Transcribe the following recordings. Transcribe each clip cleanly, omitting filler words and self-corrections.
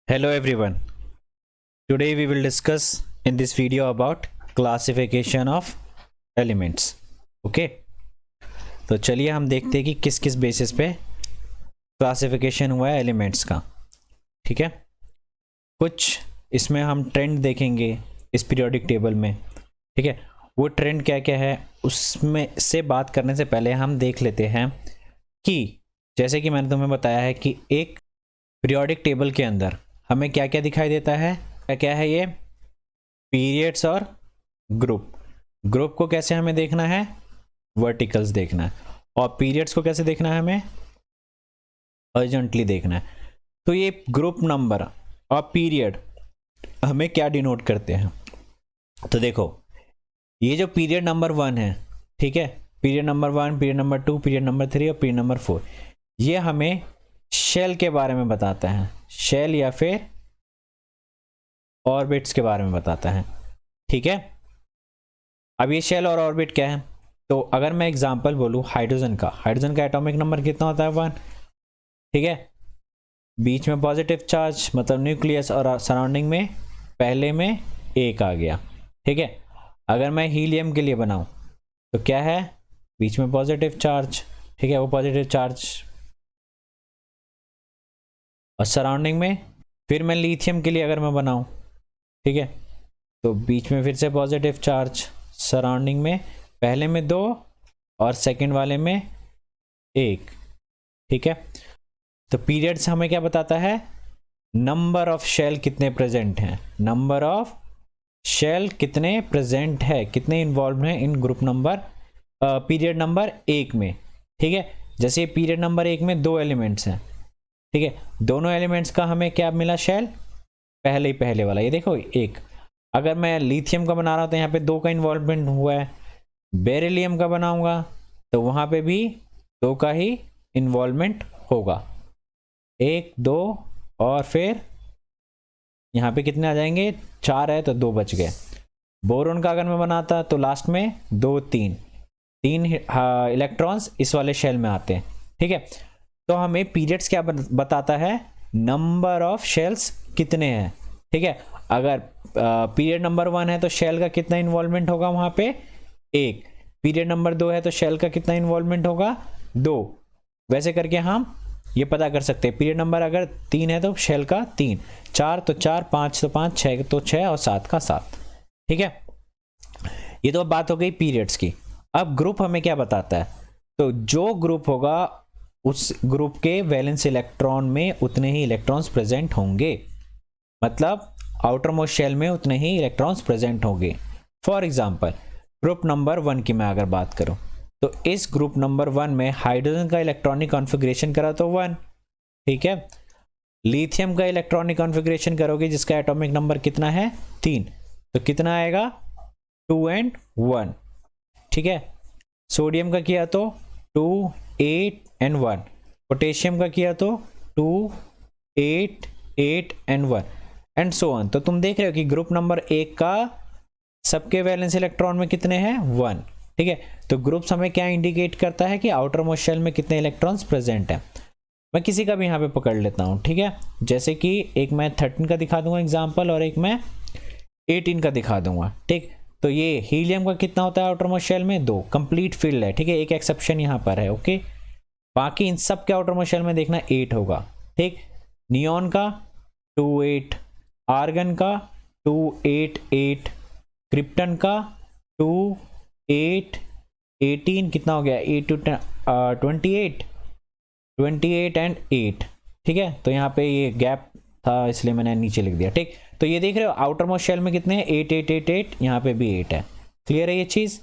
Hello everyone. Today we will discuss in this video about classification of elements. Okay? तो चलिए हम देखते हैं कि किस किस बेसिस पे क्लासिफिकेशन हुआ है एलिमेंट्स का. ठीक है, कुछ इसमें हम ट्रेंड देखेंगे इस पीरियोडिक टेबल में. ठीक है, वो ट्रेंड क्या क्या है उसमें से बात करने से पहले हम देख लेते हैं कि जैसे कि मैंने तुम्हें बताया है कि एक पीरियोडिक टेबल के अंदर हमें क्या क्या दिखाई देता है. क्या क्या है ये? पीरियड्स और ग्रुप. ग्रुप को कैसे हमें देखना है? वर्टिकल्स देखना है. और पीरियड्स को कैसे देखना है? हमें हॉरिजॉन्टली देखना है. तो ये ग्रुप नंबर और पीरियड हमें क्या डिनोट करते हैं? तो देखो, ये जो पीरियड नंबर 1 है, ठीक है, period number 1, period number 2, period number 3 और पीरियड नंबर 4, ये हमें शेल के बारे में बताता है. शेल या फिर ऑर्बिट्स के बारे में बताता है. ठीक है, अब ये शेल और ऑर्बिट क्या है? तो अगर मैं एग्जांपल बोलूं हाइड्रोजन का एटॉमिक नंबर कितना होता है? 1. ठीक है, बीच में पॉजिटिव चार्ज मतलब न्यूक्लियस और सराउंडिंग में पहले में 1 आ गया. ठीक है, अगर मैं हीलियम के लिए बनाऊं तो क्या है? बीच में पॉजिटिव चार्ज. ठीक है, वो पॉजिटिव चार्ज और सराउंडिंग में. फिर मैं लिथियम के लिए अगर मैं बनाऊं, ठीक है, तो बीच में फिर से पॉजिटिव चार्ज, सराउंडिंग में पहले में 2 और सेकंड वाले में 1. ठीक है, तो पीरियड्स हमें क्या बताता है? नंबर ऑफ शेल कितने प्रेजेंट हैं. नंबर ऑफ शेल कितने प्रेजेंट है, कितने इन्वॉल्व हैं इन ग्रुप नंबर पीरियड नंबर 1 में. ठीक है, जैसे पीरियड नंबर 1 में 2 एलिमेंट्स हैं. ठीक है, दोनों एलिमेंट्स का हमें क्या मिला? शेल पहले वाला. ये देखो 1. अगर मैं लिथियम का बना रहा हूं तो यहाँ पे 2 का इन्वॉल्वमेंट हुआ है. बेरिलियम का बनाऊंगा तो वहां पे भी 2 का ही इन्वॉल्वमेंट होगा. 1 2 और फिर यहाँ पे कितने आ जाएंगे? 4 है तो 2 बच गए. बोरोन का अगर मैं बनाता तो लास्ट में 2 3 इलेक्ट्रॉन्स इस वाले शेल में आते हैं. ठीक है, तो हमें पीरियड्स क्या बताता है? नंबर ऑफ शेल्स कितने हैं. ठीक है, अगर पीरियड नंबर 1 है तो शेल का कितना इन्वॉल्वमेंट होगा? वहां पे 1. पीरियड नंबर 2 है तो शेल का कितना इन्वॉल्वमेंट होगा? 2. वैसे करके हम ये पता कर सकते हैं. पीरियड नंबर अगर 3 है तो शेल का 3, 4 तो 4, 5 तो 5, 6 तो 6 और 7 का 7. ठीक है, ये तो बात हो गई पीरियड्स की. अब ग्रुप हमें क्या बताता है? तो जो ग्रुप होगा उस ग्रुप के वैलेंस इलेक्ट्रॉन में उतने ही इलेक्ट्रॉन्स प्रेजेंट होंगे. मतलब आउटर मोस्ट शेल में उतने ही इलेक्ट्रॉन्स प्रेजेंट होंगे. फॉर एग्जांपल ग्रुप नंबर 1 की मैं अगर बात करूं तो इस ग्रुप नंबर 1 में हाइड्रोजन का इलेक्ट्रॉनिक कॉन्फ़िगरेशन करा तो 1. ठीक है, लिथियम का इलेक्ट्रॉनिक कॉन्फ़िगरेशन करोगे जिसका एटॉमिक नंबर कितना है? 3, तो कितना आएगा? 2 and 1. ठीक है, सोडियम का किया तो 2 8 and 1. पोटेशियम का किया तो 2 8 8 and 1 एंड सो ऑन. तो तुम देख रहे हो कि ग्रुप नंबर 1 का सबके वैलेंस इलेक्ट्रॉन में कितने हैं? 1. ठीक है, तो ग्रुप्स हमें क्या इंडिकेट करता है कि आउटर मोस्ट शेल में कितने इलेक्ट्रॉन्स प्रेजेंट हैं. मैं किसी का भी यहाँ पे पकड़ लेता हूँ. ठीक है, जैसे कि एक मैं 13 का दिखा दूंगा एग्जाम्पल और एक मैं 18 का दिखा दूंगा. ठीक, तो ये हीलियम का कितना होता है आउटर मोस्ट शेल में? 2. कंप्लीट फील्ड है. ठीक है, एक एक्सेप्शन यहाँ पर है. ओके, बाकी इन सब के आउटर मोस्ट शेल में देखना 8 होगा. ठीक, नियॉन का 2 8, आर्गन का 2 8 8, क्रिप्टन का 2 8 18, कितना हो गया? 8 to 28 28 and 8. ठीक है, तो यहाँ पे ये गैप था इसलिए मैंने नीचे लिख दिया. ठीक, तो ये देख रहे हो आउटर मोस्ट शेल में कितने हैं? 8 8 8 8, यहाँ पे भी 8 है. क्लियर है ये चीज?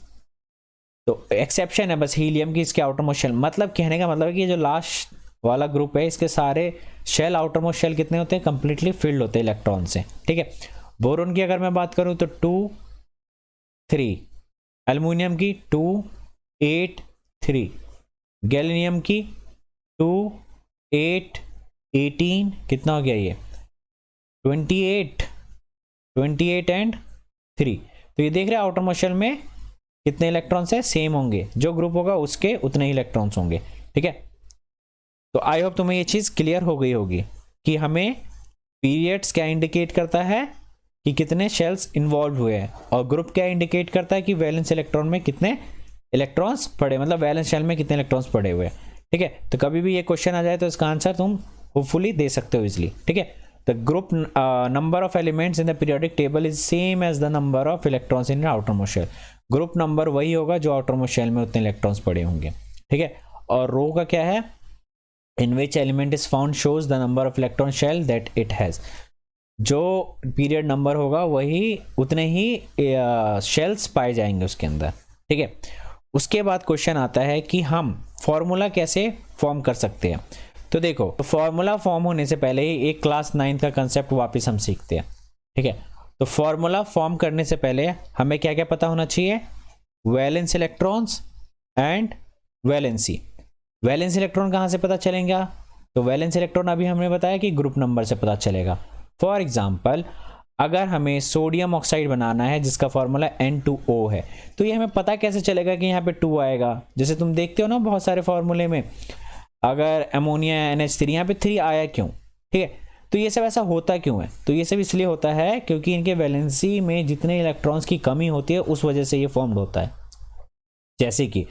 तो एक्सेप्शन है बस हीलियम की इसके आउटर मोस्ट शेल. मतलब कहने का मतलब है कि जो लास्ट वाला ग्रुप है इसके सारे शेल आउटर मोस्ट शेल कितने होते हैं? कंप्लीटली फिल्ड होते हैं इलेक्ट्रॉन से. ठीक है, बोरोन की अगर मैं बात करूं तो 2 3, एल्युमिनियम की 2 8 3, गैलिनियम की 2 8 18, कितना हो गया ये? 28 28 एंड 3. तो ये देख रहे हैं आउटर मोस्ट शेल में कितने इलेक्ट्रॉन्स है? सेम होंगे. जो ग्रुप होगा उसके उतने ही इलेक्ट्रॉन्स होंगे. ठीक है, तो आई होप तुम्हें ये चीज क्लियर हो गई होगी कि हमें पीरियड्स क्या इंडिकेट करता है कि कितने शेल्स इन्वॉल्व हुए हैं, और ग्रुप क्या इंडिकेट करता है कि वैलेंस इलेक्ट्रॉन में कितने इलेक्ट्रॉन्स पड़े, मतलब वैलेंस शेल में कितने इलेक्ट्रॉन्स पड़े हुए हैं। ठीक है, तो कभी भी ये क्वेश्चन आ जाए तो इसका आंसर तुम होपफुली दे सकते हो इजिली। ठीक है, the group number of elements in the periodic table is same as the number of electrons in outer most shell. Group number वही होगा जो आउटर मोस्ट शेल में उतने इलेक्ट्रॉन्स पड़े होंगे। ठीक है, और रो का क्या है, in which element is found shows the number of electron shell that it has. जो पीरियड नंबर होगा वही उतने ही शेल्स पाए जाएंगे उसके अंदर। ठीक है, उसके बाद क्वेश्चन आता है कि हम फॉर्मूला कैसे फॉर्म कर सकते हैं। तो देखो, तो फॉर्मूला फॉर्म होने से पहले ही एक क्लास 9 का कंसेप्ट वापस हम सीखते हैं। ठीक है, तो फॉर्मूला फॉर्म करने से पहले हमें क्या क्या पता होना चाहिए, valence electrons and valency. Valence electron कहाँ से पता चलेगा, तो वैलेंस इलेक्ट्रॉन अभी हमने बताया कि ग्रुप नंबर से पता चलेगा। फॉर एग्जाम्पल, अगर हमें सोडियम ऑक्साइड बनाना है जिसका फॉर्मूला N2O है, तो ये हमें पता कैसे चलेगा कि यहाँ पे 2 आएगा। जैसे तुम देखते हो ना बहुत सारे फॉर्मूले में, अगर अमोनिया NH3, यहाँ पे 3 आया क्यों। ठीक है, तो ये सब ऐसा होता क्यों है, तो ये सब इसलिए होता है क्योंकि इनके वैलेंसी में जितने इलेक्ट्रॉन्स की कमी होती है उस वजह से ये फॉर्म्ड होता है। जैसे कि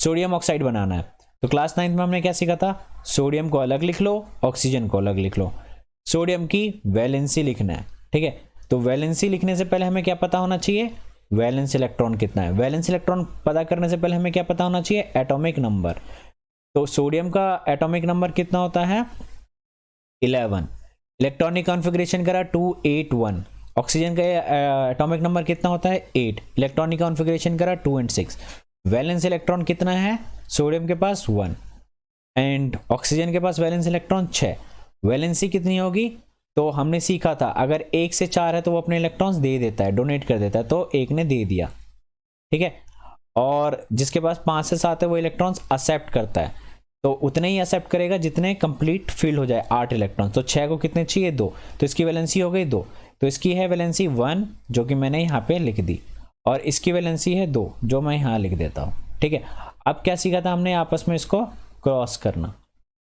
सोडियम ऑक्साइड बनाना है, तो क्लास 9 में हमने क्या सीखा था, सोडियम को अलग लिख लो, ऑक्सीजन को अलग लिख लो, सोडियम की वैलेंसी लिखना है। ठीक है, तो वैलेंसी लिखने से पहले हमें क्या पता होना चाहिए, वैलेंस इलेक्ट्रॉन कितना है। वैलेंस इलेक्ट्रॉन पता करने से पहले हमें क्या पता होना चाहिए, एटॉमिक नंबर। तो सोडियम का एटॉमिक नंबर कितना होता है, 11। इलेक्ट्रॉनिक कॉन्फ़िगरेशन करा 281। ऑक्सीजन का एटॉमिक नंबर कितना होता है, 8। इलेक्ट्रॉनिक कॉन्फ़िगरेशन करा 2 and 6। वैलेंस इलेक्ट्रॉन कितना है, सोडियम के पास 1 एंड ऑक्सीजन के पास वैलेंस इलेक्ट्रॉन 6। वैलेंसी कितनी होगी, तो हमने सीखा था अगर 1 से 4 है तो वो अपने इलेक्ट्रॉन्स दे देता है, डोनेट कर देता है, तो 1 ने दे दिया। ठीक है, और जिसके पास 5 से 7 है वो इलेक्ट्रॉन्स एक्सेप्ट करता है, तो उतने ही एक्सेप्ट करेगा जितने कंप्लीट फिल हो जाए 8 इलेक्ट्रॉन। तो 6 को कितने चाहिए, 2, तो इसकी वैलेंसी हो गई 2, तो इसकी है वैलेंसी 1 जो कि मैंने यहाँ पे लिख दी, और इसकी वैलेंसी है 2 जो मैं यहाँ लिख देता हूँ। ठीक है, अब क्या सीखा था हमने, आपस में इसको क्रॉस करना।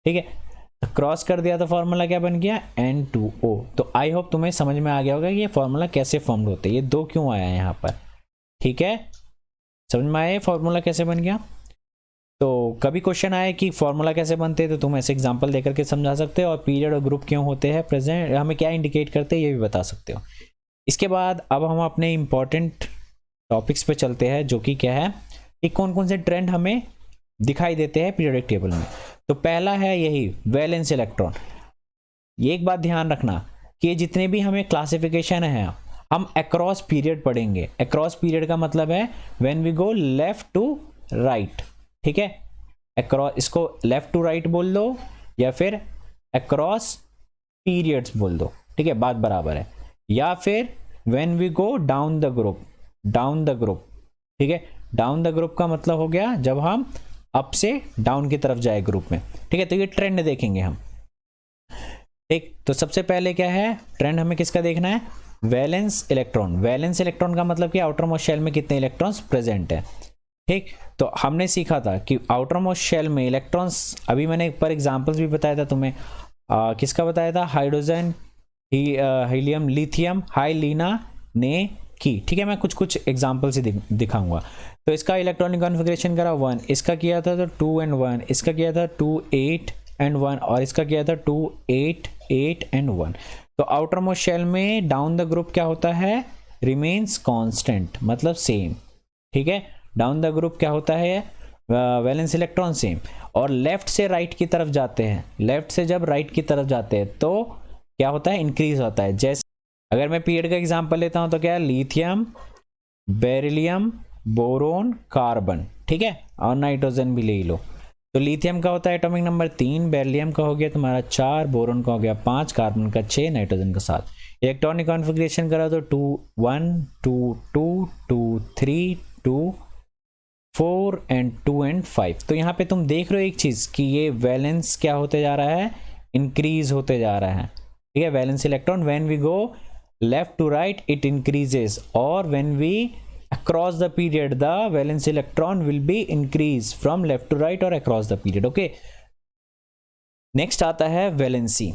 ठीक है, क्रॉस कर दिया तो फॉर्मूला क्या बन गया, N2O। तो आई होप तुम्हें समझ में आ गया होगा कि ये फॉर्मूला कैसे फॉर्म होते हैं, ये 2 क्यों आया है यहाँ पर। ठीक है, समझ में आया फॉर्मूला कैसे बन गया। तो कभी क्वेश्चन आए कि फॉर्मूला कैसे बनते हैं तो तुम ऐसे एग्जांपल देकर के समझा सकते हो, और पीरियड और ग्रुप क्यों होते हैं, प्रेजेंट हमें क्या इंडिकेट करते हैं ये भी बता सकते हो। इसके बाद अब हम अपने इंपॉर्टेंट टॉपिक्स पे चलते हैं, जो कि क्या है कि कौन कौन से ट्रेंड हमें दिखाई देते हैं पीरियोडिक टेबल में। तो पहला है यही वैलेंस इलेक्ट्रॉन। ये एक बात ध्यान रखना कि जितने भी हमें क्लासिफिकेशन है हम अक्रॉस पीरियड पढ़ेंगे। अक्रॉस पीरियड का मतलब है when we go left to right. ठीक है, अक्रॉस, इसको लेफ्ट टू राइट बोल दो या फिर अक्रॉस पीरियड्स बोल दो। ठीक है, बात बराबर है। या फिर when we go down the group, down the group. ठीक है, डाउन द ग्रुप का मतलब हो गया जब हम अप से डाउन की तरफ जाए ग्रुप में। ठीक है, तो ये ट्रेंड देखेंगे हम। ठीक, तो सबसे पहले क्या है ट्रेंड, हमें किसका देखना है, वैलेंस इलेक्ट्रॉन। वैलेंस इलेक्ट्रॉन का मतलब कि आउटर मोस्ट शेल में कितने इलेक्ट्रॉन्स प्रेजेंट है। ठीक, तो हमने सीखा था कि आउटर मोस्ट शेल में इलेक्ट्रॉन्स, अभी मैंने पर एग्जांपल्स भी बताया था तुम्हें, किसका बताया था, हाइड्रोजन, हीलियम, लिथियम, हाई लीना ने की। ठीक है, मैं कुछ कुछ एग्जांपल से दिखाऊंगा। तो इसका इलेक्ट्रॉनिक कॉन्फ़िगरेशन करा 1, इसका किया था तो 2 and 1, इसका किया था 2 8 and 1, और इसका किया था 2 8 8 and 1। तो आउटर मोस्ट शेल में डाउन द ग्रुप क्या होता है, रिमेन्स कांस्टेंट, मतलब सेम। ठीक है, डाउन द ग्रुप क्या होता है, वैलेंस इलेक्ट्रॉन सेम। और लेफ्ट से राइट की तरफ जाते हैं, लेफ्ट से जब राइट की तरफ जाते हैं तो क्या होता है, इंक्रीज होता है। जैसे अगर मैं पीरियड का एग्जांपल लेता हूं तो क्या है, लिथियम, बेरिलियम, बोरोन, कार्बन। ठीक है, और नाइट्रोजन भी ले लो। तो लिथियम का होता है एटॉमिक नंबर 3, बेरिलियम का हो गया तुम्हारा 4, बोरोन का हो गया 5, कार्बन का 6, नाइट्रोजन का 7। इलेक्ट्रॉनिक कॉन्फ़िगरेशन करा तो 2 1 2 2 2 3 2 4 and 2 and 5। तो यहाँ पे तुम देख रहे हो एक चीज कि ये वैलेंस क्या होते जा रहा है, इंक्रीज होते जा रहा है। ठीक है, valence electron when we go left to right it increases, और when we across the period the valence electron will be increase from left to right or across the period। okay, next आता है valency.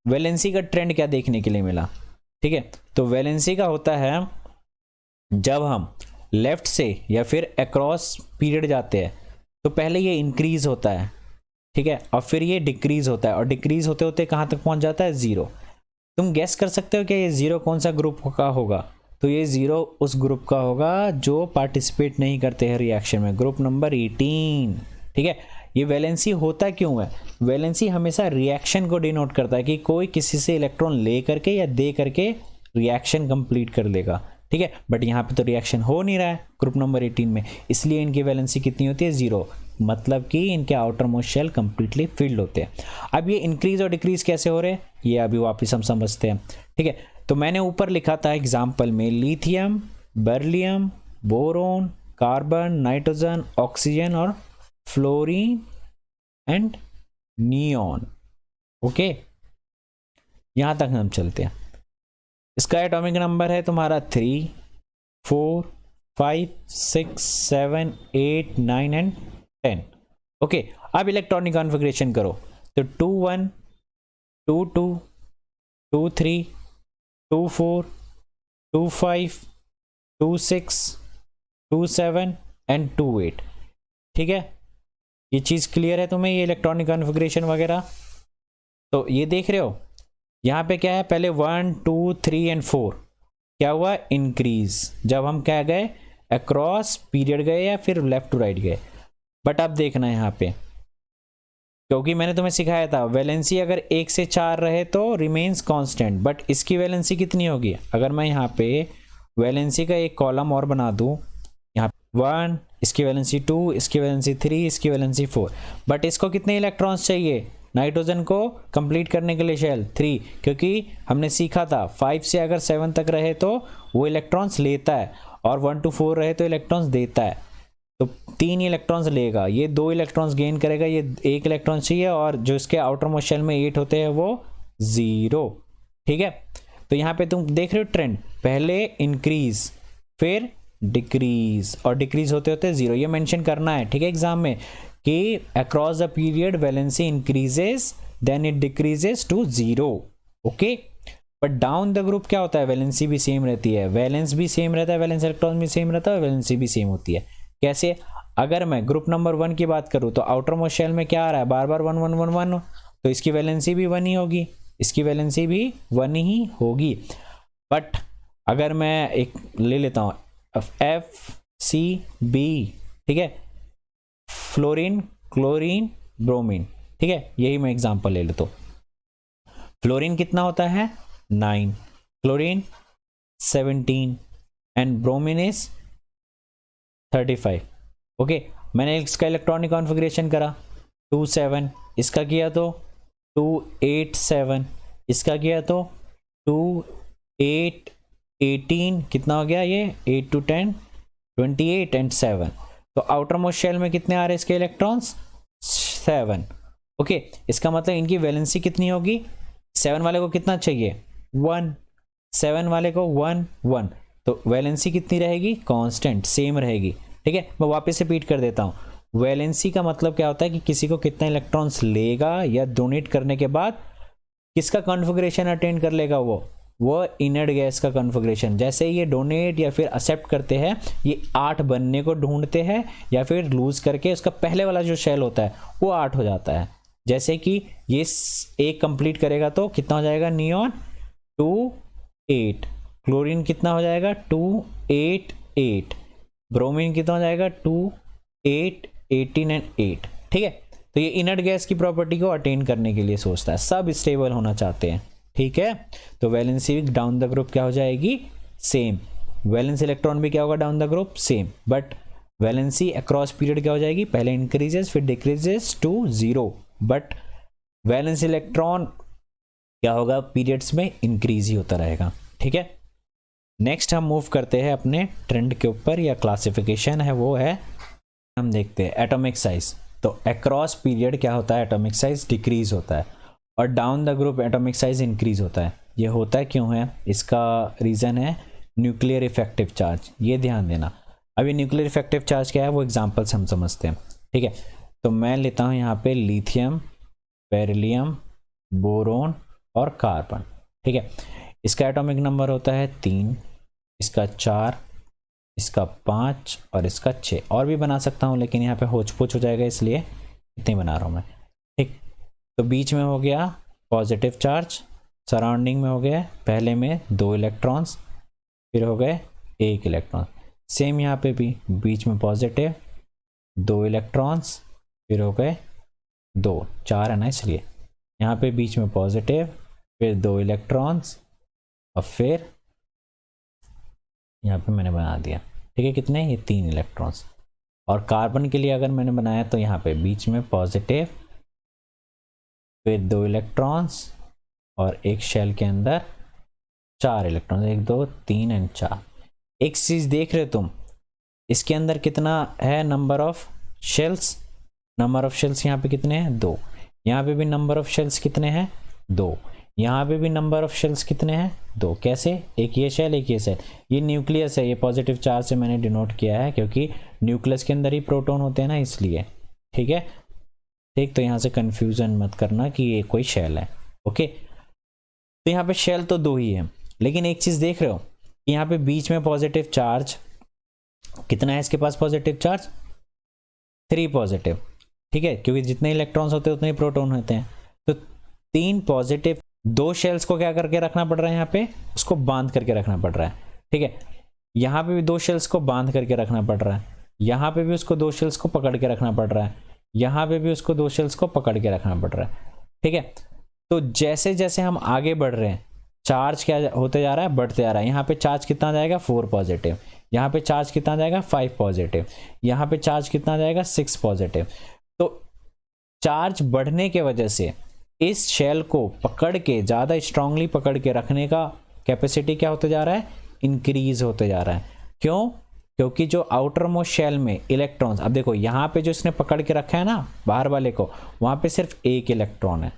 Valency का trend क्या देखने के लिए मिला, ठीक है। तो वैलेंसी का होता है जब हम लेफ्ट से या फिर अक्रॉस पीरियड जाते हैं तो पहले ये इंक्रीज होता है, ठीक है, और फिर ये डिक्रीज होता है, और डिक्रीज होते होते कहाँ तक पहुंच जाता है, जीरो। तुम गेस कर सकते हो कि ये जीरो कौन सा ग्रुप का होगा, तो ये जीरो उस ग्रुप का होगा जो पार्टिसिपेट नहीं करते हैं रिएक्शन में, ग्रुप नंबर 18, ठीक है। ये वैलेंसी होता क्यों है, वैलेंसी हमेशा रिएक्शन को डिनोट करता है कि कोई किसी से इलेक्ट्रॉन ले करके या दे करके रिएक्शन कंप्लीट कर लेगा, ठीक है। बट यहाँ पे तो रिएक्शन हो नहीं रहा है ग्रुप नंबर 18 में, इसलिए इनकी वैलेंसी कितनी होती है, जीरो, मतलब कि इनके outer most shell completely filled होते हैं। अब ये इंक्रीज और डिक्रीज कैसे हो रहे हैं ये अभी वापस हम समझते हैं, ठीक है। तो मैंने ऊपर लिखा था एग्जाम्पल में lithium, beryllium, boron, carbon, nitrogen, oxygen और फ्लोरीन एंड नियॉन, ओके। यहां तक हम चलते हैं। इसका एटॉमिक नंबर है तुम्हारा 3, 4, 5, 6, 7, 8, 9 एंड 10, ओके। अब इलेक्ट्रॉनिक कॉन्फ़िगरेशन करो तो 2, 1, 2, 2, 2, 3, 2, 4, 2, 5, 2, 6, 2, 7 एंड 2, 8, ठीक है। ये चीज़ क्लियर है तुम्हें, ये इलेक्ट्रॉनिक कॉन्फ़िगरेशन वगैरह। तो ये देख रहे हो यहाँ पे क्या है, पहले 1, 2, 3 एंड 4 क्या हुआ, इंक्रीज, जब हम क्या गए, अक्रॉस पीरियड गए या फिर लेफ्ट टू राइट गए। बट अब देखना यहाँ पे, क्योंकि मैंने तुम्हें सिखाया था वैलेंसी अगर 1 से 4 रहे तो रिमेन्स कांस्टेंट, बट इसकी वैलेंसी कितनी होगी, अगर मैं यहाँ पे वैलेंसी का एक कॉलम और बना दूँ, यहाँ 1, इसकी वैलेंसी 2, इसकी वैलेंसी 3, इसकी वैलेंसी 4, बट इसको कितने इलेक्ट्रॉन्स चाहिए, नाइट्रोजन को कंप्लीट करने के लिए शेल 3, क्योंकि हमने सीखा था 5 से अगर 7 तक रहे तो वो इलेक्ट्रॉन्स लेता है, और 1 to 4 रहे तो इलेक्ट्रॉन्स देता है, तो 3 इलेक्ट्रॉन्स लेगा, ये 2 इलेक्ट्रॉन्स गेन करेगा, ये 1 इलेक्ट्रॉन चाहिए, और जो इसके आउटर मोस्ट शेल में 8 होते हैं वो 0, ठीक है। तो यहाँ पे तुम देख रहे हो ट्रेंड, पहले इंक्रीज फिर डिक्रीज, और डिक्रीज होते होते 0, ये मेंशन करना है, ठीक है, एग्जाम में कि across the period valency increases then it decreases to 0, okay. But down the group क्या होता है, वैलेंसी भी सेम रहती है, वैलेंस भी सेम रहता है, वैलेंस इलेक्ट्रॉन भी सेम रहता है, वैलेंसी भी सेम होती है। कैसे, अगर मैं ग्रुप नंबर 1 की बात करूं तो आउटर मोस्ट शेल में क्या आ रहा है, बार बार 1 1 1 1, तो इसकी वैलेंसी भी 1 ही होगी, इसकी वैलेंसी भी 1 ही होगी। बट अगर मैं एक ले लेता हूं FCB, ठीक है, फ्लोरीन, क्लोरीन, ब्रोमीन, ठीक है, यही मैं एग्जांपल ले लेता हूं। फ्लोरीन कितना होता है 9, chlorine 17 and bromine is 35, okay. मैंने इसका इलेक्ट्रॉनिक कॉन्फ़िगरेशन करा 2 7, इसका किया तो 2 8 7, इसका किया तो 2 8 18, कितना हो गया ये 8 to 10 28 एंड 7, तो आउटर मोस्ट शेल में कितने आ रहे हैं इसके इलेक्ट्रॉन्स 7, ओके। इसका मतलब इनकी वैलेंसी कितनी होगी, 7 वाले को कितना चाहिए 1, 7 वाले को 1 1, तो वैलेंसी कितनी रहेगी, कांस्टेंट सेम रहेगी, ठीक है। मैं वापस रिपीट कर देता हूँ, वैलेंसी का मतलब क्या होता है कि किसी को कितना इलेक्ट्रॉन्स लेगा या डोनेट करने के बाद किसका कॉन्फ़िगरेशन अटेंड कर लेगा, वो इनर्ट गैस का कॉन्फ़िगरेशन। जैसे ये डोनेट या फिर एक्सेप्ट करते हैं, ये 8 बनने को ढूंढते हैं या फिर लूज करके उसका पहले वाला जो शेल होता है वो 8 हो जाता है। जैसे कि ये एक कंप्लीट करेगा तो कितना हो जाएगा, नियॉन 2 8, क्लोरीन कितना हो जाएगा 2 8 8, ब्रोमीन कितना हो जाएगा 2 8 18 एंड 8, ठीक है। तो ये इनर्ट गैस की प्रॉपर्टी को अटेन करने के लिए सोचता है, सब स्टेबल होना चाहते हैं, ठीक है। तो वैलेंसी डाउन द ग्रुप क्या हो जाएगी, सेम, वैलेंस इलेक्ट्रॉन भी क्या होगा down the group, same, but valency across period क्या हो जाएगी, पहले इंक्रीजेस फिर decreases to 0, but valence electron क्या होगा, पीरियड्स में इंक्रीज ही होता रहेगा, ठीक है। नेक्स्ट हम मूव करते हैं अपने ट्रेंड के ऊपर, या क्लासिफिकेशन है वो है, हम देखते हैं एटॉमिक साइज। तो अक्रॉस पीरियड क्या होता है, एटॉमिक साइज डिक्रीज होता है, और down the group atomic size increase होता है। ये होता है क्यों है, इसका रीज़न है न्यूक्लियर इफेक्टिव चार्ज, ये ध्यान देना। अभी न्यूक्लियर इफेक्टिव चार्ज क्या है वो एग्जांपल से हम समझते हैं, ठीक है। तो मैं लेता हूँ यहाँ पे लिथियम, बेरिलियम, बोरोन और कार्बन। ठीक है, इसका एटॉमिक नंबर होता है 3, इसका 4, इसका 5 और इसका 6। और भी बना सकता हूँ लेकिन यहाँ पे होच पोच हो जाएगा, इसलिए इतने बना रहा हूँ मैं। ठीक, तो बीच में हो गया पॉजिटिव चार्ज, सराउंडिंग में हो गया पहले में 2 इलेक्ट्रॉन्स, फिर हो गए 1 इलेक्ट्रॉन। सेम यहाँ पे भी बीच में पॉजिटिव 2 इलेक्ट्रॉन्स, फिर हो गए 2, 4 है ना इसलिए। यहाँ पे बीच में पॉजिटिव, फिर 2 इलेक्ट्रॉन्स और फिर यहाँ पे मैंने बना दिया। ठीक है, कितने, ये 3 इलेक्ट्रॉन्स। और कार्बन के लिए अगर मैंने बनाया तो यहाँ पे बीच में पॉजिटिव, फिर 2 इलेक्ट्रॉन्स और एक शेल के अंदर 4 इलेक्ट्रॉन्स, 1 2 3 एंड 4। एक चीज देख रहे हो तुम, इसके अंदर कितना है number of shells, number of shells यहाँ पे कितने हैं 2, यहाँ पे भी नंबर ऑफ शेल्स कितने हैं 2, यहाँ पे भी नंबर ऑफ शेल्स कितने हैं 2। कैसे, एक ये शेल एक ये शेल, ये न्यूक्लियस है, ये पॉजिटिव चार्ज से मैंने डिनोट किया है क्योंकि न्यूक्लियस के अंदर ही प्रोटॉन होते हैं ना इसलिए। ठीक है, ठीक, तो यहाँ से कंफ्यूजन मत करना कि ये कोई शेल है। ओके, तो यहाँ पे शेल तो 2 ही है, लेकिन एक चीज देख रहे हो, यहाँ पे बीच में पॉजिटिव चार्ज कितना है, इसके पास पॉजिटिव चार्ज 3 पॉजिटिव। ठीक है, क्योंकि जितने इलेक्ट्रॉन्स होते हैं उतने ही प्रोटॉन होते हैं, तो 3 पॉजिटिव, 2 शेल्स को क्या करके रखना पड़ रहा है, यहाँ पे उसको बांध करके रखना पड़ रहा है। ठीक है, यहाँ पे भी 2 शेल्स को बांध करके रखना पड़ रहा है, यहाँ पे भी उसको 2 शेल्स को पकड़ के रखना पड़ रहा है, यहाँ पे भी उसको 2 शेल्स को पकड़ के रखना पड़ रहा है। ठीक है, तो जैसे जैसे हम आगे बढ़ रहे हैं चार्ज क्या होते जा रहा है, बढ़ते जा रहा है। यहाँ पे चार्ज कितना जाएगा 4 पॉजिटिव, यहाँ पे चार्ज कितना जाएगा 5 पॉजिटिव, यहाँ पे चार्ज कितना जाएगा 6 पॉजिटिव। तो चार्ज बढ़ने के वजह से इस शेल को पकड़ के, ज़्यादा स्ट्रांगली पकड़ के रखने का कैपेसिटी क्या होते जा रहा है, इंक्रीज होते जा रहा है। क्यों, क्योंकि जो आउटर मोस्ट शेल में इलेक्ट्रॉन्स, अब देखो यहाँ पे जो इसने पकड़ के रखा है ना बाहर वाले को, वहाँ पे सिर्फ 1 इलेक्ट्रॉन है,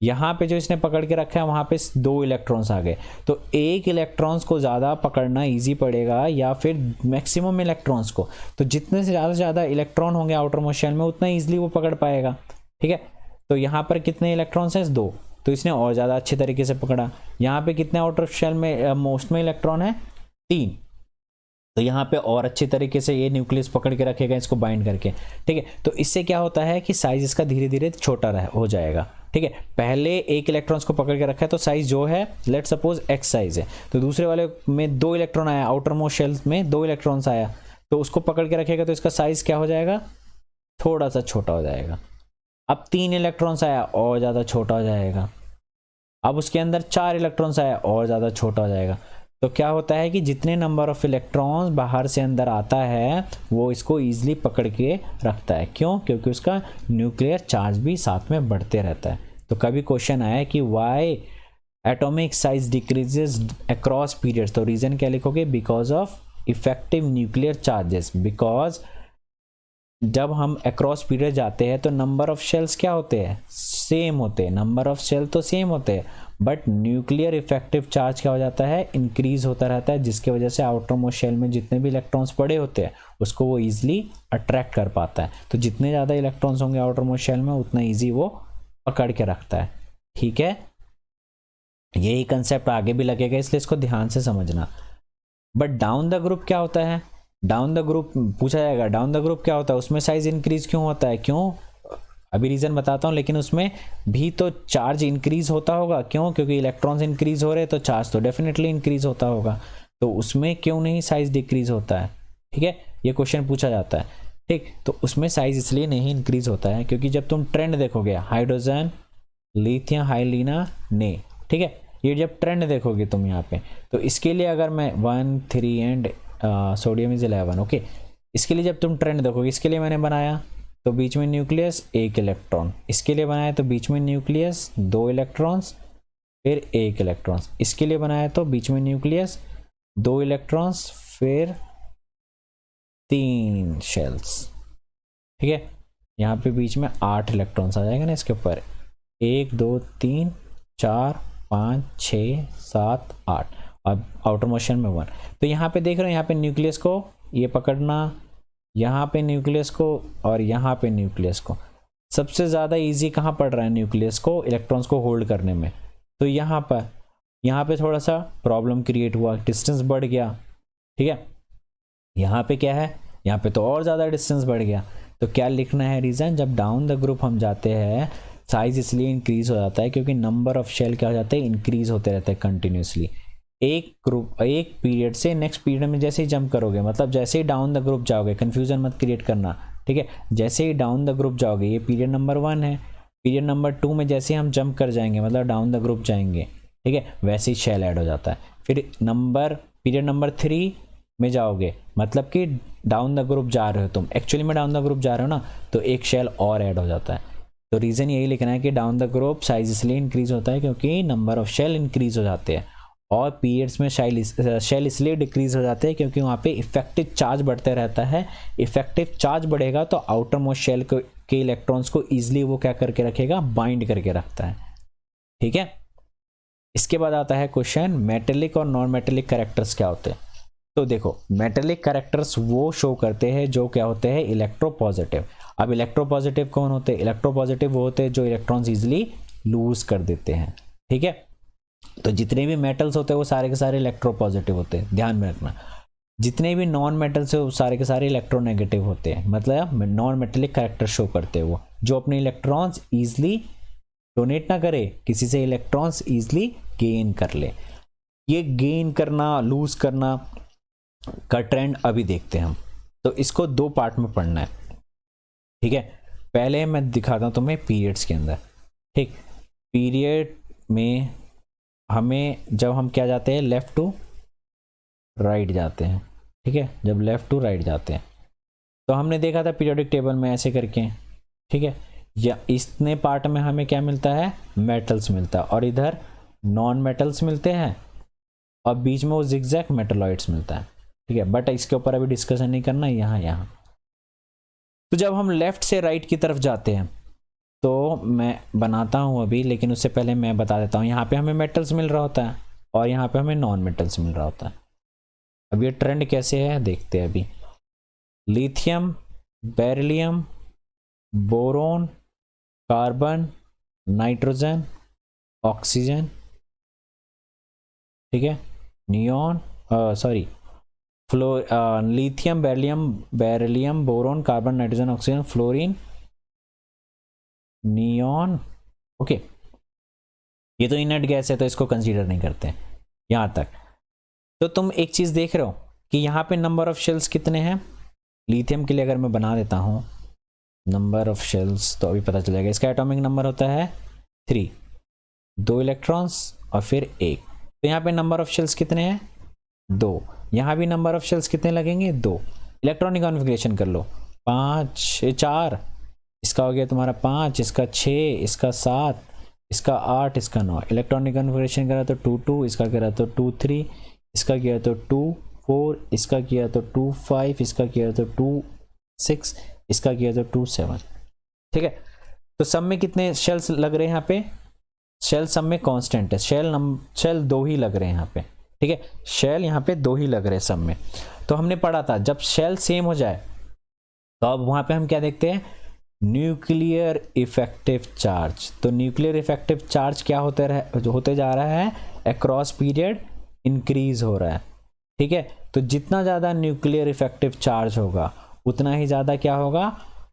यहाँ पे जो इसने पकड़ के रखा है वहाँ पे 2 इलेक्ट्रॉन्स आ गए। तो 1 इलेक्ट्रॉन्स को ज़्यादा पकड़ना इजी पड़ेगा या फिर मैक्सिमम इलेक्ट्रॉन्स को, तो जितने से ज़्यादा इलेक्ट्रॉन होंगे आउटर मोस्ट शेल में उतना ईजिली वो पकड़ पाएगा। ठीक है, तो यहाँ पर कितने इलेक्ट्रॉन्स हैं 2, तो इसने और ज़्यादा अच्छे तरीके से पकड़ा। यहाँ पे कितने आउटर शेल में मोस्ट में इलेक्ट्रॉन है 3, तो यहाँ पे और अच्छे तरीके से ये न्यूक्लियस पकड़ के रखेगा इसको बाइंड करके। ठीक है, तो इससे क्या होता है कि साइज इसका धीरे धीरे छोटा हो जाएगा। ठीक है, पहले 1 इलेक्ट्रॉन्स को पकड़ के रखा है तो साइज जो है लेट सपोज x साइज है, तो दूसरे वाले में 2 इलेक्ट्रॉन आया, आउटर मोस्ट शेल में 2 इलेक्ट्रॉन्स आया, तो उसको पकड़ के रखेगा तो इसका साइज क्या हो जाएगा, थोड़ा सा छोटा हो जाएगा। अब 3 इलेक्ट्रॉन्स आया और ज़्यादा छोटा हो जाएगा, अब उसके अंदर 4 इलेक्ट्रॉन्स आया और ज़्यादा छोटा हो जाएगा। तो क्या होता है कि जितने नंबर ऑफ इलेक्ट्रॉन्स बाहर से अंदर आता है वो इसको ईजिली पकड़ के रखता है। क्यों, क्योंकि उसका न्यूक्लियर चार्ज भी साथ में बढ़ते रहता है। तो कभी क्वेश्चन आया कि why atomic size decreases across periods, तो रीजन क्या लिखोगे, because of effective nuclear charges. Because जब हम अक्रॉस पीरियड जाते हैं तो नंबर ऑफ शेल्स क्या होते हैं, सेम होते हैं, नंबर ऑफ शेल तो सेम होते हैं, बट न्यूक्लियर इफेक्टिव चार्ज क्या हो जाता है, इंक्रीज होता रहता है, जिसकी वजह से आउटर मोस्ट शेल में जितने भी इलेक्ट्रॉन्स पड़े होते हैं उसको वो इजीली अट्रैक्ट कर पाता है। तो जितने ज़्यादा इलेक्ट्रॉन्स होंगे आउटर मोस्ट शेल में उतना ईजी वो पकड़ के रखता है। ठीक है, यही कंसेप्ट आगे भी लगेगा, इसलिए इसको ध्यान से समझना। बट डाउन द ग्रुप क्या होता है, डाउन द ग्रुप पूछा जाएगा, डाउन द ग्रुप क्या होता है, उसमें साइज इंक्रीज क्यों होता है, क्यों, अभी रीजन बताता हूँ, लेकिन उसमें भी तो चार्ज इंक्रीज होता होगा। क्यों, क्योंकि इलेक्ट्रॉन्स इंक्रीज हो रहे हैं तो चार्ज तो डेफिनेटली इंक्रीज होता होगा, तो उसमें क्यों नहीं साइज डिक्रीज होता है। ठीक है, ये क्वेश्चन पूछा जाता है। ठीक, तो उसमें साइज इसलिए नहीं इंक्रीज होता है क्योंकि जब तुम ट्रेंड देखोगे हाइड्रोजन लिथियम हाइलिना ने, ठीक है, ये जब ट्रेंड देखोगे तुम यहाँ पे, तो इसके लिए अगर मैं 1 3 एंड सोडियम इज 11, ओके, इसके लिए जब तुम ट्रेंड देखोगे, इसके लिए मैंने बनाया तो बीच में न्यूक्लियस 1 इलेक्ट्रॉन, इसके लिए बनाया तो बीच में न्यूक्लियस 2 इलेक्ट्रॉन्स फिर 1 इलेक्ट्रॉन्स, इसके लिए बनाया तो बीच में न्यूक्लियस 2 इलेक्ट्रॉन्स फिर 3 शेल्स। ठीक है, यहाँ पे बीच में 8 इलेक्ट्रॉन्स आ जाएगा ना इसके ऊपर, 1 2 3 4 5 6 7 8, अब आउटर मोशन में 1। तो यहाँ पे देख रहे हो, यहाँ पे न्यूक्लियस को ये पकड़ना, यहाँ पे न्यूक्लियस को और यहाँ पे न्यूक्लियस को, सबसे ज़्यादा इजी कहाँ पड़ रहा है न्यूक्लियस को इलेक्ट्रॉन्स को होल्ड करने में, तो यहाँ पे थोड़ा सा प्रॉब्लम क्रिएट हुआ, डिस्टेंस बढ़ गया, ठीक है। यहाँ पे क्या है, यहाँ पे तो और ज़्यादा डिस्टेंस बढ़ गया। तो क्या लिखना है रीज़न, जब डाउन द ग्रुप हम जाते हैं साइज इसलिए इंक्रीज हो जाता है क्योंकि नंबर ऑफ शेल क्या हो जाते हैं, इंक्रीज होते रहते हैं कंटिन्यूसली। एक पीरियड से नेक्स्ट पीरियड में जैसे ही जंप करोगे, मतलब जैसे ही डाउन द ग्रुप जाओगे, कंफ्यूजन मत क्रिएट करना, ठीक है। जैसे ही डाउन द ग्रुप जाओगे, ये पीरियड नंबर 1 है, पीरियड नंबर 2 में जैसे ही हम जंप कर जाएंगे मतलब डाउन द ग्रुप जाएंगे, ठीक है, वैसे ही शेल ऐड हो जाता है। फिर पीरियड नंबर 3 में जाओगे, मतलब कि डाउन द ग्रुप जा रहे हो तुम, एक्चुअली में डाउन द ग्रुप जा रहे हो ना, तो एक शेल और ऐड हो जाता है। तो रीज़न यही लिखना है कि डाउन द ग्रुप साइज इसलिए इंक्रीज होता है क्योंकि नंबर ऑफ शेल इंक्रीज हो जाते हैं, और पीरियड्स में शेल इसलिए डिक्रीज हो जाते हैं क्योंकि वहाँ पे इफेक्टिव चार्ज बढ़ते रहता है। इफेक्टिव चार्ज बढ़ेगा तो आउटर मोस्ट शेल के इलेक्ट्रॉन्स को ईजिली वो क्या करके रखेगा, बाइंड करके रखता है, ठीक है। इसके बाद आता है क्वेश्चन, मेटेलिक और नॉन मेटेलिक कैरेक्टर्स क्या होते हैं। तो देखो, मेटेलिक कैरेक्टर्स वो शो करते हैं जो क्या होते हैं, इलेक्ट्रोपॉजिटिव। अब इलेक्ट्रोपॉजिटिव कौन होते हैं, इलेक्ट्रोपॉजिटिव वो होते हैं जो इलेक्ट्रॉन्स इजीली लूज कर देते हैं, ठीक है। तो जितने भी मेटल्स होते हैं वो सारे के सारे इलेक्ट्रोपॉजिटिव होते हैं, ध्यान में रखना। जितने भी नॉन मेटल्स है वो सारे के सारे इलेक्ट्रोनेगेटिव होते हैं, मतलब नॉन मेटेलिक कैरेक्टर शो करते हैं वो जो अपने इलेक्ट्रॉन्स ईजिली डोनेट ना करे, किसी से इलेक्ट्रॉन्स ईजिली गेन कर ले। ये गेन करना लूज करना का ट्रेंड अभी देखते हैं हम। तो इसको 2 पार्ट में पढ़ना है, ठीक है। पहले मैं दिखाता हूं तुम्हें पीरियड्स के अंदर, ठीक। पीरियड में हमें जब हम क्या जाते हैं, लेफ्ट टू राइट जाते हैं, ठीक है। जब लेफ्ट टू राइट जाते हैं तो हमने देखा था पीरियोडिक टेबल में ऐसे करके, ठीक है। या इतने पार्ट में हमें क्या मिलता है, मेटल्स मिलता है, और इधर नॉन मेटल्स मिलते हैं, और बीच में वो जिगजैग मेटलॉइड्स मिलता है, ठीक है। बट इसके ऊपर अभी डिस्कशन नहीं करना, यहाँ। तो जब हम लेफ्ट से राइट की तरफ जाते हैं तो मैं बनाता हूँ अभी, लेकिन उससे पहले मैं बता देता हूँ, यहाँ पे हमें मेटल्स मिल रहा होता है और यहाँ पे हमें नॉन मेटल्स मिल रहा होता है। अब ये ट्रेंड कैसे है देखते हैं अभी। Lithium, beryllium, boron, carbon, nitrogen, oxygen, ठीक है, neon, lithium, beryllium, boron, carbon, nitrogen, oxygen, fluorine, neon, okay. ये तो इनर्ट गैस है तो इसको कंसीडर नहीं करते हैं यहां तक। तो तुम एक चीज देख रहे हो कि यहाँ पे नंबर ऑफ शेल्स कितने हैं। लिथियम के लिए अगर मैं बना देता हूं नंबर ऑफ शेल्स तो अभी पता चलेगा। इसका एटॉमिक नंबर होता है 3, 2 इलेक्ट्रॉन्स और फिर 1। तो यहाँ पे नंबर ऑफ शेल्स कितने हैं, 2। यहाँ भी नंबर ऑफ शेल्स कितने लगेंगे, 2। इलेक्ट्रॉनिक कॉन्फ़िगरेशन कर लो, 4, इसका हो गया तुम्हारा 5, इसका 6, इसका 7, इसका 8, इसका 9। इलेक्ट्रॉनिक कॉन्फ़िगरेशन करा तो 2 2, इसका करा तो 2 3, इसका किया तो 2 4, इसका किया तो 2 5, इसका किया तो 2 6, इसका किया तो 2 7, ठीक है। तो सब में कितने शेल्स लग रहे हैं यहाँ पे, शेल सब में कांस्टेंट है, शेल 2 ही लग रहे हैं यहाँ पे, ठीक है। शेल यहाँ पे 2 ही लग रहे हैं सब में। तो हमने पढ़ा था जब शेल सेम हो जाए तो अब वहां पे हम क्या देखते हैं, न्यूक्लियर इफेक्टिव चार्ज। तो न्यूक्लियर इफेक्टिव चार्ज क्या होते जा रहा है, अक्रॉस पीरियड इंक्रीज हो रहा है, ठीक है। तो जितना ज़्यादा न्यूक्लियर इफेक्टिव चार्ज होगा उतना ही ज़्यादा क्या होगा,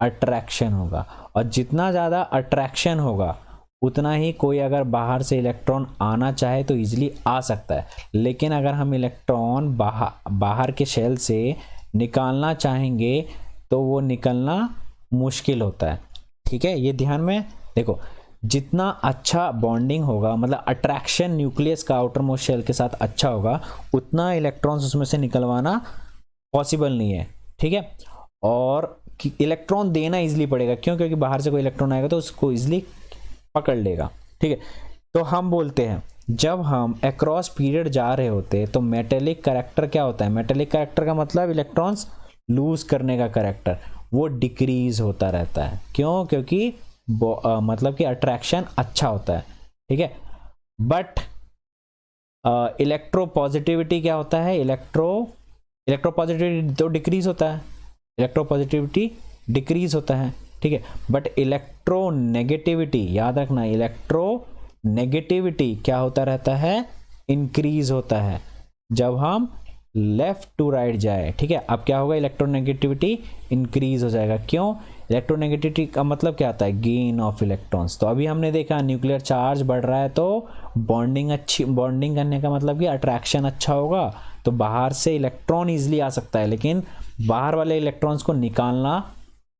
अट्रैक्शन होगा, और जितना ज़्यादा अट्रैक्शन होगा उतना ही कोई अगर बाहर से इलेक्ट्रॉन आना चाहे तो इजीली आ सकता है। लेकिन अगर हम इलेक्ट्रॉन बाहर के शेल से निकालना चाहेंगे तो वो निकलना मुश्किल होता है, ठीक है। ये ध्यान में देखो, जितना अच्छा बॉन्डिंग होगा, मतलब अट्रैक्शन न्यूक्लियस का आउटर मोस्ट शेल के साथ अच्छा होगा, उतना इलेक्ट्रॉन्स उसमें से निकलवाना पॉसिबल नहीं है, ठीक है। और इलेक्ट्रॉन देना इजीली पड़ेगा, क्यों, क्योंकि बाहर से कोई इलेक्ट्रॉन आएगा तो उसको इजीली पकड़ लेगा, ठीक है। तो हम बोलते हैं जब हम अक्रॉस पीरियड जा रहे होते हैं तो मेटेलिक कैरेक्टर क्या होता है, मेटेलिक कैरेक्टर का मतलब इलेक्ट्रॉन्स लूज करने का कैरेक्टर, वो डिक्रीज होता रहता है। क्यों, क्योंकि मतलब कि अट्रैक्शन अच्छा होता है, ठीक है। बट इलेक्ट्रोपॉजिटिविटी क्या होता है, इलेक्ट्रोपॉजिटिविटी तो डिक्रीज होता है, इलेक्ट्रोपॉजिटिविटी डिक्रीज होता है, ठीक है। बट इलेक्ट्रोनेगेटिविटी याद रखना, इलेक्ट्रो नेगेटिविटी क्या होता रहता है, इंक्रीज होता है जब हम लेफ्ट टू राइट जाए। ठीक है, अब क्या होगा, इलेक्ट्रोनेगेटिविटी इंक्रीज हो जाएगा। क्यों, इलेक्ट्रोनेगेटिविटी का मतलब क्या आता है, गेन ऑफ इलेक्ट्रॉन्स। तो अभी हमने देखा न्यूक्लियर चार्ज बढ़ रहा है तो बॉन्डिंग करने का मतलब कि अट्रैक्शन अच्छा होगा, तो बाहर से इलेक्ट्रॉन ईजिली आ सकता है, लेकिन बाहर वाले इलेक्ट्रॉन्स को निकालना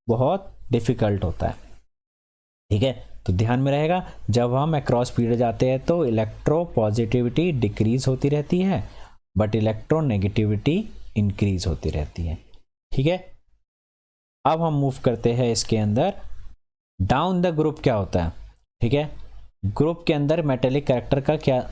बहुत डिफिकल्ट होता है। ठीक है, तो ध्यान में रहेगा, जब हम अक्रॉस पीरियड जाते हैं तो इलेक्ट्रोपॉजिटिविटी डिक्रीज होती रहती है, बट इलेक्ट्रोनेगेटिविटी इंक्रीज होती रहती है। ठीक है, अब हम मूव करते हैं इसके अंदर डाउन द ग्रुप क्या होता है। ठीक है, ग्रुप के अंदर मेटेलिक कैरेक्टर का क्या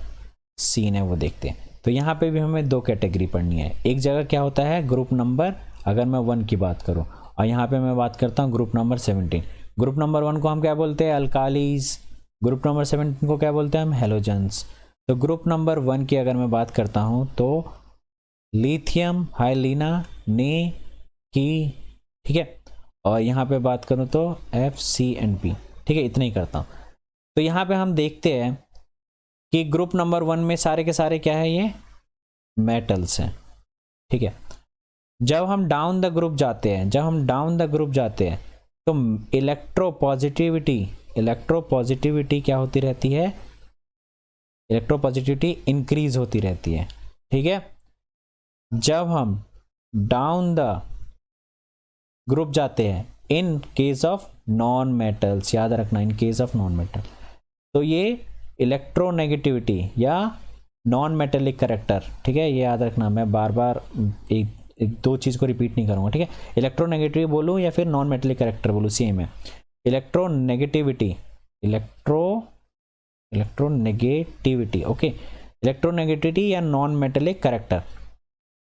सीन है वो देखते हैं। तो यहाँ पे भी हमें दो कैटेगरी पढ़नी है। एक जगह क्या होता है ग्रुप नंबर, अगर मैं 1 की बात करूँ, और यहाँ पे मैं बात करता हूँ ग्रुप नंबर 17। ग्रुप नंबर 1 को हम क्या बोलते हैं, अल्कालीज। ग्रुप नंबर 17 को क्या बोलते हैं हम, हेलोजेंस। तो ग्रुप नंबर 1 की अगर मैं बात करता हूँ तो लिथियम, हाइलिना, ने, की। ठीक है, और यहाँ पे बात करूँ तो FCNP। ठीक है, इतना ही करता हूँ। तो यहाँ पे हम देखते हैं कि ग्रुप नंबर 1 में सारे के सारे क्या है, ये मेटल्स हैं। ठीक है, जब हम डाउन द ग्रुप जाते हैं तो इलेक्ट्रोपॉजिटिविटी क्या होती रहती है, इलेक्ट्रोपॉजिटिविटी इंक्रीज होती रहती है। ठीक है, जब हम डाउन द ग्रुप जाते हैं in case of non metals, याद रखना in case of non metal, तो ये इलेक्ट्रोनेगेटिविटी या नॉन मेटेलिक कैरेक्टर। ठीक है, ये याद रखना, मैं बार बार एक दो चीज़ को रिपीट नहीं करूँगा। ठीक है, इलेक्ट्रोनेगेटिव बोलूँ या फिर नॉन मेटेलिक कैरेक्टर बोलूँ, सेम है। इलेक्ट्रोनेगेटिविटी ओके, इलेक्ट्रोनेगेटिविटी या नॉन मेटेलिक कैरेक्टर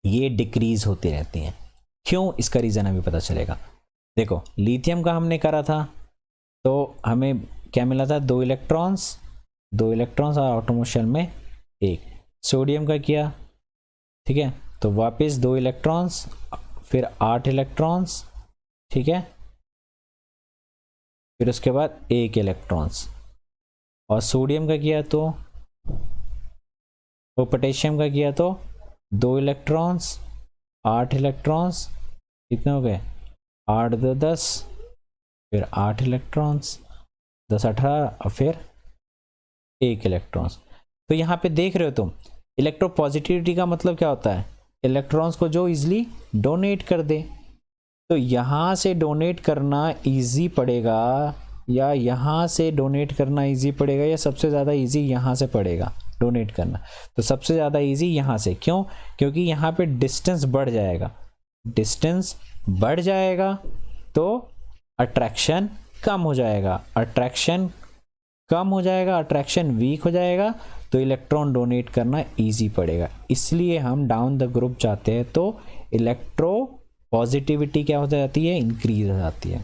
ये डिक्रीज होती रहती हैं। क्यों, इसका रीज़न अभी पता चलेगा। देखो, लिथियम का हमने करा था तो हमें क्या मिला था, 2 इलेक्ट्रॉन्स और आउटरमोस्ट शेल में 1। सोडियम का किया, ठीक है, तो वापस 2 इलेक्ट्रॉन्स, फिर 8 इलेक्ट्रॉन्स। ठीक है, फिर उसके बाद 1 इलेक्ट्रॉन्स। और सोडियम का किया तो पोटेशियम का किया तो 2 इलेक्ट्रॉन्स, 8 इलेक्ट्रॉन्स, कितने हो गए, 8 2 10, फिर 8 इलेक्ट्रॉन्स, 10 18, और फिर 1 इलेक्ट्रॉन्स। तो यहाँ पे देख रहे हो तुम, इलेक्ट्रोपॉजिटिविटी का मतलब क्या होता है, इलेक्ट्रॉन्स को जो इजीली डोनेट कर दे। तो यहाँ से डोनेट करना इजी पड़ेगा या यहाँ से डोनेट करना इजी पड़ेगा, या सबसे ज़्यादा इजी यहाँ से पड़ेगा डोनेट करना। तो सबसे ज़्यादा इजी यहाँ से, क्यों, क्योंकि यहाँ पे डिस्टेंस बढ़ जाएगा तो अट्रैक्शन कम हो जाएगा, अट्रैक्शन वीक हो जाएगा, तो इलेक्ट्रॉन डोनेट करना इजी पड़ेगा। इसलिए हम डाउन द ग्रुप जाते हैं तो इलेक्ट्रो पॉजिटिविटी क्या हो जाती है, इंक्रीज हो जाती है।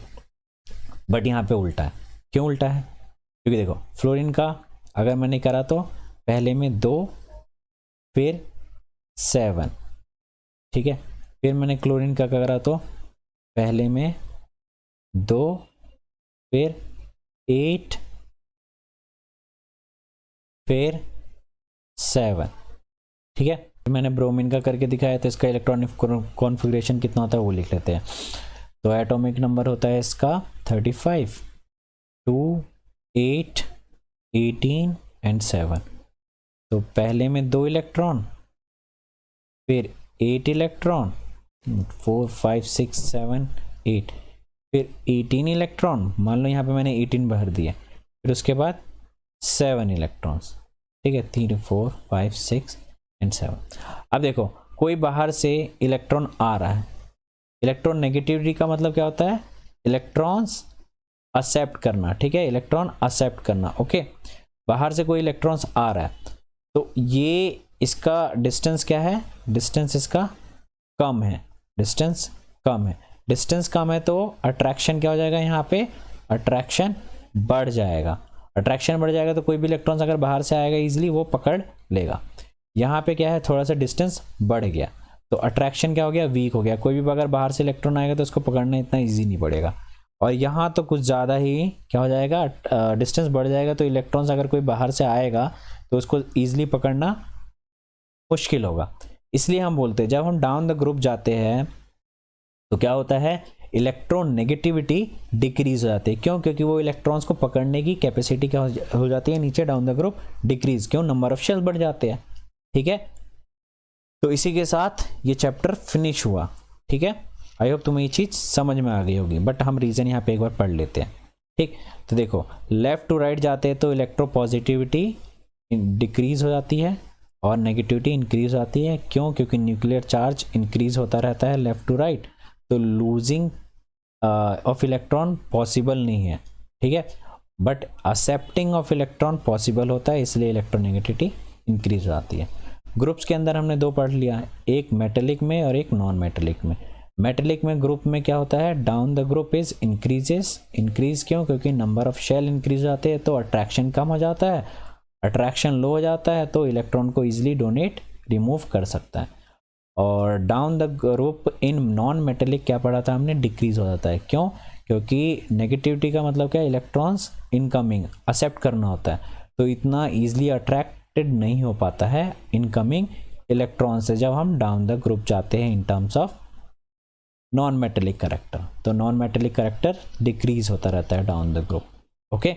बट यहाँ पे उल्टा है। क्यों उल्टा है, क्योंकि देखो फ्लोरीन का अगर मैंने करा तो पहले में 2 फिर 7, ठीक है, फिर मैंने क्लोरीन का करा तो पहले में 2 फिर 8 फिर 7, ठीक है। मैंने ब्रोमीन का करके दिखाया तो इसका इलेक्ट्रॉनिक कॉन्फ़िगरेशन कितना होता है वो लिख लेते हैं। तो एटॉमिक नंबर होता है इसका 35, 2, 8, 18 एंड 7। तो पहले में 2 इलेक्ट्रॉन, फिर 8 इलेक्ट्रॉन, 4 5 6 7 8, फिर 18 इलेक्ट्रॉन, मान लो यहाँ पे मैंने 18 भर दिए, फिर उसके बाद 7 इलेक्ट्रॉन्स, ठीक है, 3 4 5 6 एंड 7। अब देखो कोई बाहर से इलेक्ट्रॉन आ रहा है, इलेक्ट्रॉन नेगेटिविटी का मतलब क्या होता है, इलेक्ट्रॉन्स एक्सेप्ट करना, ठीक है, इलेक्ट्रॉन एक्सेप्ट करना, ओके। बाहर से कोई इलेक्ट्रॉन्स आ रहा है तो ये इसका डिस्टेंस क्या है, डिस्टेंस इसका कम है, डिस्टेंस कम है तो अट्रैक्शन क्या हो जाएगा, यहाँ पे अट्रैक्शन बढ़ जाएगा। तो कोई भी इलेक्ट्रॉन्स अगर बाहर से आएगा इजीली वो पकड़ लेगा। यहाँ पे क्या है, थोड़ा सा डिस्टेंस बढ़ गया तो अट्रैक्शन क्या हो गया, वीक हो गया। कोई भी अगर बाहर से इलेक्ट्रॉन आएगा तो उसको पकड़ना इतना ईजी नहीं पड़ेगा। और यहाँ तो कुछ ज़्यादा ही क्या हो जाएगा, डिस्टेंस बढ़ जाएगा, तो इलेक्ट्रॉन्स अगर कोई बाहर से आएगा तो उसको ईजिली पकड़ना मुश्किल होगा। इसलिए हम बोलते हैं जब हम डाउन द ग्रुप जाते हैं तो क्या होता है, इलेक्ट्रॉन नेगेटिविटी डिक्रीज हो जाती है। क्यों? क्योंकि वो इलेक्ट्रॉन्स को पकड़ने की कैपेसिटी क्या हो जाती है नीचे डाउन द ग्रुप, डिक्रीज। क्यों? नंबर ऑफ शेल्स बढ़ जाते हैं। ठीक है, तो इसी के साथ ये चैप्टर फिनिश हुआ। ठीक है, आई होप तुम्हें ये चीज़ समझ में आ गई होगी, बट हम रीज़न यहाँ पे एक बार पढ़ लेते हैं। ठीक, तो देखो लेफ्ट टू राइट जाते हैं तो इलेक्ट्रोपॉजिटिविटी डिक्रीज हो जाती है और नेगेटिविटी इंक्रीज होती है। क्यों? क्योंकि न्यूक्लियर चार्ज इंक्रीज होता रहता है लेफ्ट टू राइट, तो लूजिंग ऑफ इलेक्ट्रॉन पॉसिबल नहीं है। ठीक है, but accepting of electron possible होता है, इसलिए इलेक्ट्रोनेगेटिविटी इंक्रीज हो जाती है। ग्रुप्स के अंदर हमने दो पढ़ लिया, एक मेटेलिक में और एक नॉन मेटेलिक में। मेटेलिक में ग्रुप में क्या होता है, down the group is increases. Increase क्यों? क्योंकि नंबर ऑफ शेल इंक्रीज जाते हैं तो अट्रैक्शन कम हो जाता है, अट्रैक्शन लो हो जाता है तो इलेक्ट्रॉन को इजीली डोनेट रिमूव कर सकता है। और down the group in non metallic क्या पढ़ा था हमने, डिक्रीज हो जाता है। क्यों? क्योंकि नेगेटिविटी का मतलब क्या है, इलेक्ट्रॉन्स इनकमिंग एक्सेप्ट करना होता है, तो इतना ईजिली अट्रैक्टेड नहीं हो पाता है इनकमिंग इलेक्ट्रॉन से जब हम डाउन द ग्रुप जाते हैं in terms of non metallic character. तो नॉन मेटेलिक करेक्टर डिक्रीज होता रहता है डाउन द ग्रुप।